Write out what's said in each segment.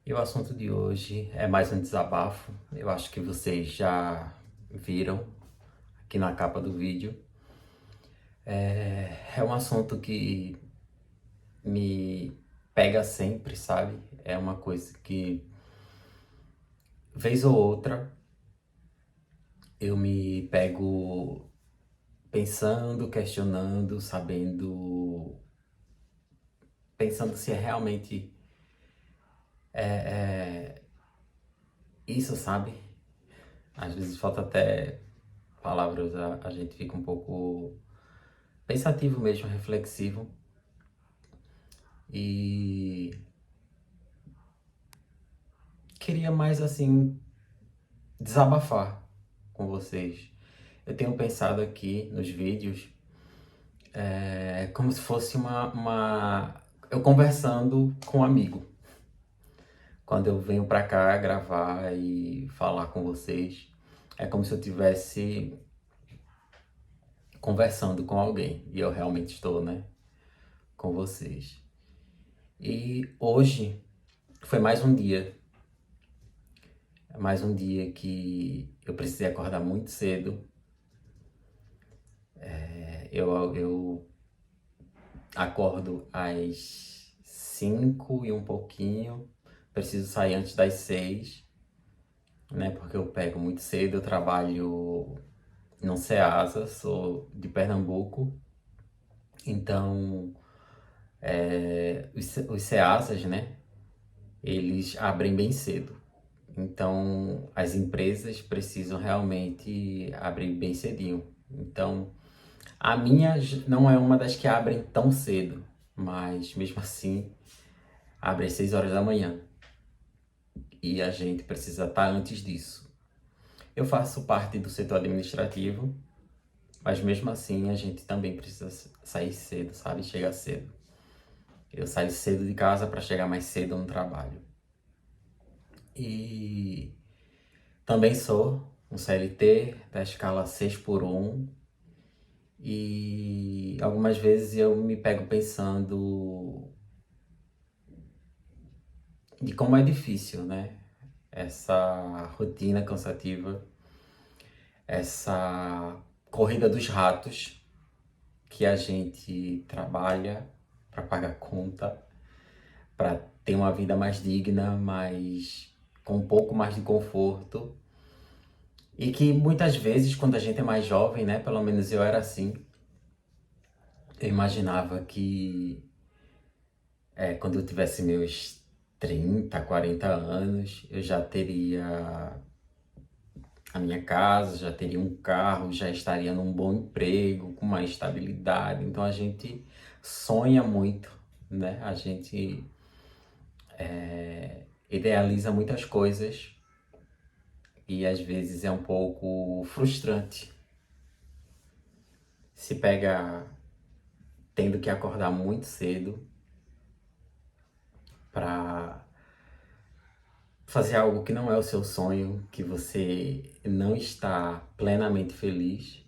E o assunto de hoje é mais um desabafo. Eu acho que vocês já viram aqui na capa do vídeo. É um assunto que me pega sempre, sabe? É uma coisa que, vez ou outra, eu me pego pensando, questionando, pensando se é realmente isso, sabe? Às vezes falta até palavras, a gente fica um pouco pensativo mesmo, reflexivo. E queria mais assim desabafar com vocês. Eu tenho pensado aqui nos vídeos como se fosse eu conversando com um amigo. Quando eu venho pra cá gravar e falar com vocês, é como se eu estivesse conversando com alguém. E eu realmente estou, né? Com vocês. E hoje foi mais um dia que eu precisei acordar muito cedo. Eu acordo às 5 e um pouquinho, preciso sair antes das 6, né? Porque eu pego muito cedo, eu trabalho no Ceasa, sou de Pernambuco, então os Ceasas, né? Eles abrem bem cedo. Então as empresas precisam realmente abrir bem cedinho. Então a minha não é uma das que abrem tão cedo, mas mesmo assim abre às 6 horas da manhã e a gente precisa estar antes disso. Eu faço parte do setor administrativo, mas mesmo assim a gente também precisa sair cedo, sabe? Chegar cedo. Eu saio cedo de casa para chegar mais cedo no trabalho. E também sou um CLT da escala 6 por 1 e algumas vezes eu me pego pensando de como é difícil, né? Essa rotina cansativa, essa corrida dos ratos que a gente trabalha para pagar conta, para ter uma vida mais digna, mas com um pouco mais de conforto. E que muitas vezes, quando a gente é mais jovem, né? Pelo menos eu era assim, eu imaginava que quando eu tivesse meus 30, 40 anos, eu já teria a minha casa, já teria um carro, já estaria num bom emprego, com mais estabilidade. Então a gente sonha muito, né? A gente idealiza muitas coisas e às vezes é um pouco frustrante. Se pega tendo que acordar muito cedo para fazer algo que não é o seu sonho, que você não está plenamente feliz,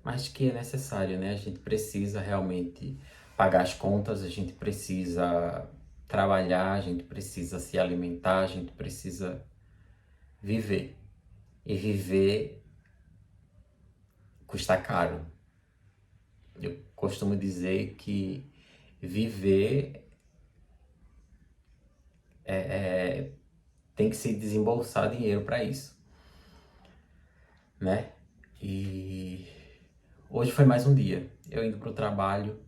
mas que é necessário, né? A gente precisa realmente pagar as contas, a gente precisa trabalhar, a gente precisa se alimentar, a gente precisa viver. E viver custa caro. Eu costumo dizer que viver tem que se desembolsar dinheiro para isso, né? E hoje foi mais um dia. Eu indo para o trabalho,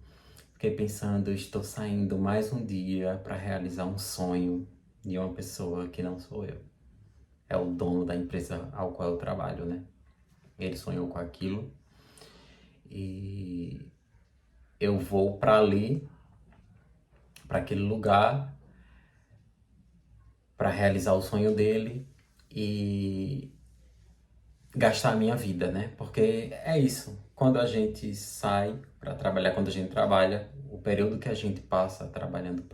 fiquei pensando, eu estou saindo mais um dia para realizar um sonho de uma pessoa que não sou eu. É o dono da empresa ao qual eu trabalho, né? Ele sonhou com aquilo e eu vou para ali, para aquele lugar, para realizar o sonho dele e gastar a minha vida, né? Porque é isso. Quando a gente sai para trabalhar, quando a gente trabalha, o período que a gente passa trabalhando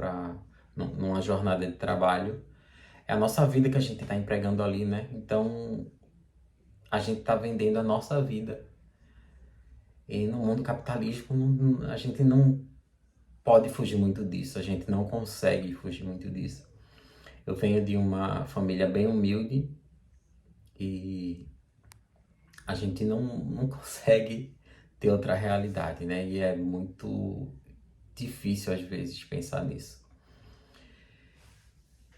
numa jornada de trabalho é a nossa vida que a gente está empregando ali, né? Então a gente está vendendo a nossa vida. E no mundo capitalístico a gente não pode fugir muito disso, a gente não consegue fugir muito disso. Eu venho de uma família bem humilde e a gente não consegue ter outra realidade, né? E é muito difícil às vezes pensar nisso.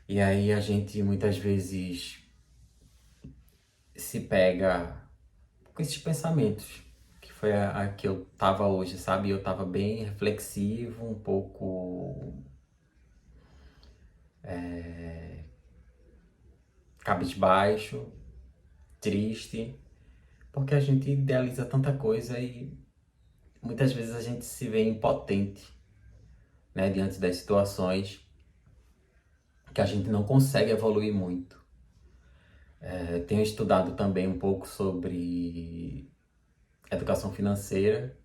E aí a gente muitas vezes se pega com esses pensamentos, que foi a que eu tava hoje, sabe? Eu tava bem reflexivo, um pouco cabisbaixo, triste, porque a gente idealiza tanta coisa e muitas vezes a gente se vê impotente, né, diante das situações que a gente não consegue evoluir muito. Eu tenho estudado também um pouco sobre educação financeira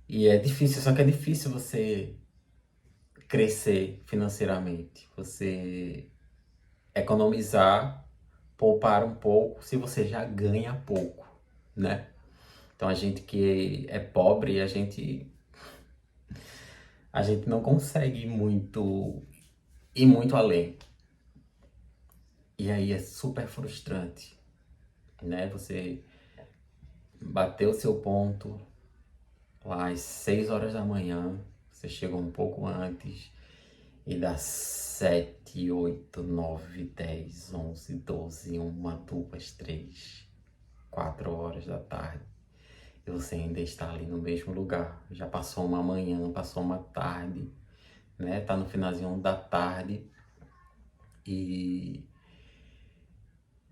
e é difícil, só que é difícil você crescer financeiramente, você economizar, poupar um pouco se você já ganha pouco, né? Então a gente que é pobre, a gente não consegue ir muito além. E aí é super frustrante, né? Você bateu o seu ponto lá às 6 horas da manhã, você chegou um pouco antes e dá 7, 8, 9, 10, 11, 12, 1, 2, 3, 4 horas da tarde. E você ainda está ali no mesmo lugar. Já passou uma manhã, passou uma tarde, né? Tá no finalzinho da tarde e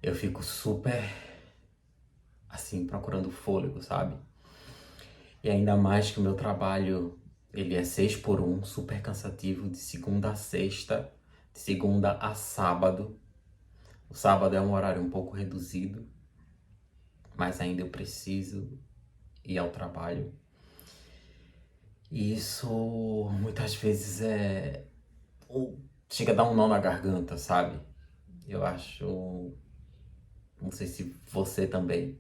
eu fico super assim procurando fôlego, sabe? E ainda mais que o meu trabalho, ele é 6 por 1, super cansativo, de segunda a sexta, de segunda a sábado. O sábado é um horário um pouco reduzido, mas ainda eu preciso ir ao trabalho. E isso muitas vezes chega a dar um nó na garganta, sabe? Eu acho, não sei se você também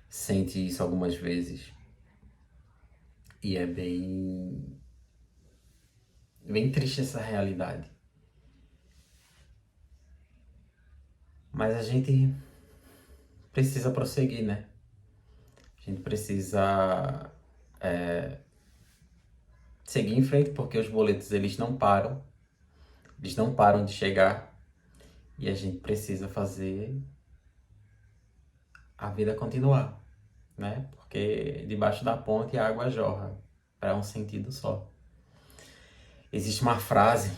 sente isso algumas vezes. E é bem triste essa realidade. Mas a gente precisa prosseguir, né? A gente precisa seguir em frente porque os boletos eles não param de chegar e a gente precisa fazer a vida continuar, né? Porque debaixo da ponte a água jorra para um sentido só. Existe uma frase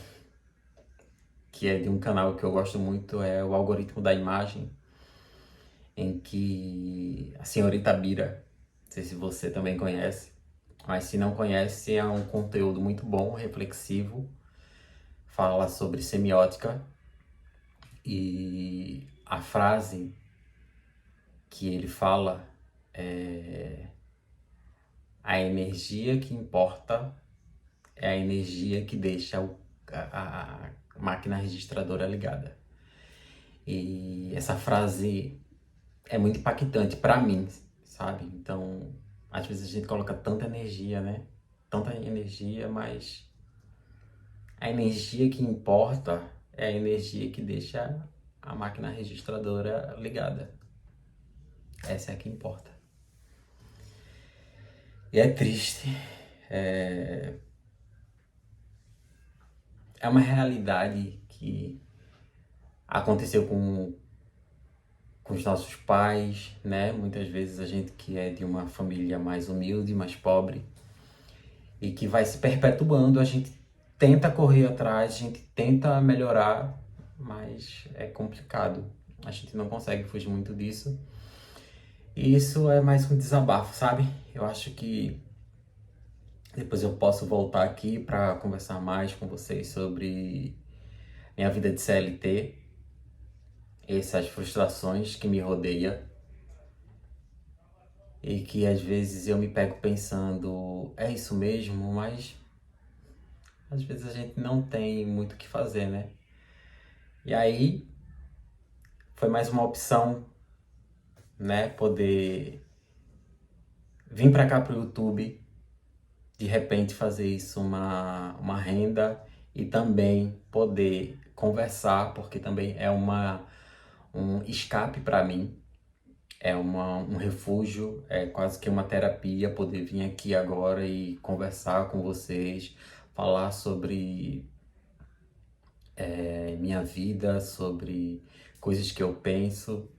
que é de um canal que eu gosto muito, é o Algoritmo da Imagem, em que a senhorita Bira, não sei se você também conhece, mas se não conhece, é um conteúdo muito bom, reflexivo, fala sobre semiótica e a frase que ele fala é: a energia que importa é a energia que deixa a máquina registradora ligada. E essa frase é muito impactante para mim, sabe? Então, às vezes a gente coloca tanta energia, né? Tanta energia, mas a energia que importa é a energia que deixa a máquina registradora ligada. Essa é a que importa. E é triste. É, é uma realidade que aconteceu com os nossos pais, né? Muitas vezes a gente que é de uma família mais humilde, mais pobre, e que vai se perpetuando, a gente tenta correr atrás, a gente tenta melhorar, mas é complicado. A gente não consegue fugir muito disso. E isso é mais um desabafo, sabe? Eu acho que depois eu posso voltar aqui para conversar mais com vocês sobre minha vida de CLT, essas frustrações que me rodeia e que às vezes eu me pego pensando, é isso mesmo, mas às vezes a gente não tem muito o que fazer, né? E aí foi mais uma opção, né? Poder vir para cá pro YouTube, de repente fazer isso uma renda e também poder conversar, porque também é um escape para mim, é um refúgio, é quase que uma terapia poder vir aqui agora e conversar com vocês, falar sobre minha vida, sobre coisas que eu penso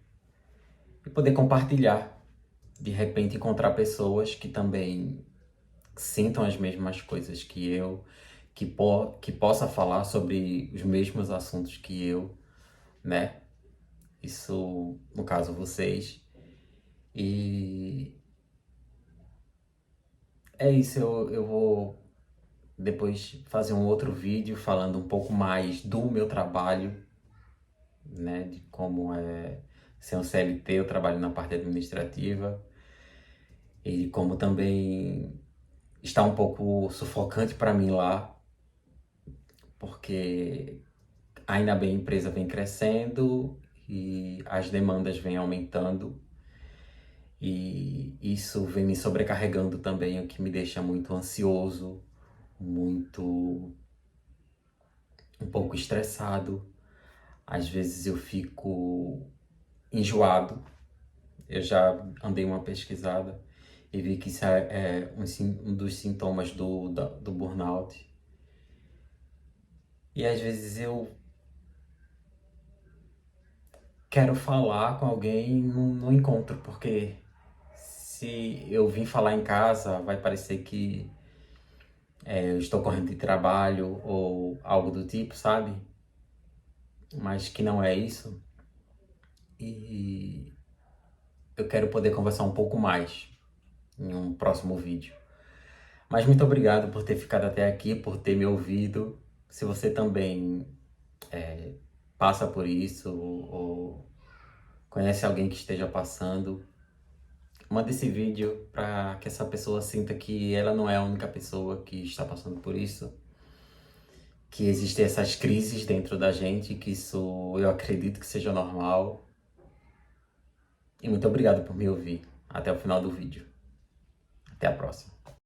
e poder compartilhar. De repente encontrar pessoas que também sintam as mesmas coisas que eu, que possa falar sobre os mesmos assuntos que eu, né? Isso, no caso, vocês. E é isso, eu vou depois fazer um outro vídeo falando um pouco mais do meu trabalho, né? De como é ser um CLT, eu trabalho na parte administrativa, e como também está um pouco sufocante para mim lá, porque ainda bem a empresa vem crescendo e as demandas vêm aumentando e isso vem me sobrecarregando também, o que me deixa muito ansioso, muito um pouco estressado. Às vezes eu fico enjoado. Eu já andei uma pesquisada e vi que isso é um dos sintomas do burnout. E às vezes eu quero falar com alguém no encontro, porque se eu vim falar em casa, vai parecer que eu estou correndo de trabalho ou algo do tipo, sabe? Mas que não é isso. E eu quero poder conversar um pouco mais em um próximo vídeo. Mas muito obrigado por ter ficado até aqui, por ter me ouvido. Se você também passa por isso ou conhece alguém que esteja passando, manda esse vídeo para que essa pessoa sinta que ela não é a única pessoa que está passando por isso, que existem essas crises dentro da gente, que isso eu acredito que seja normal. E muito obrigado por me ouvir. Até o final do vídeo. Até a próxima.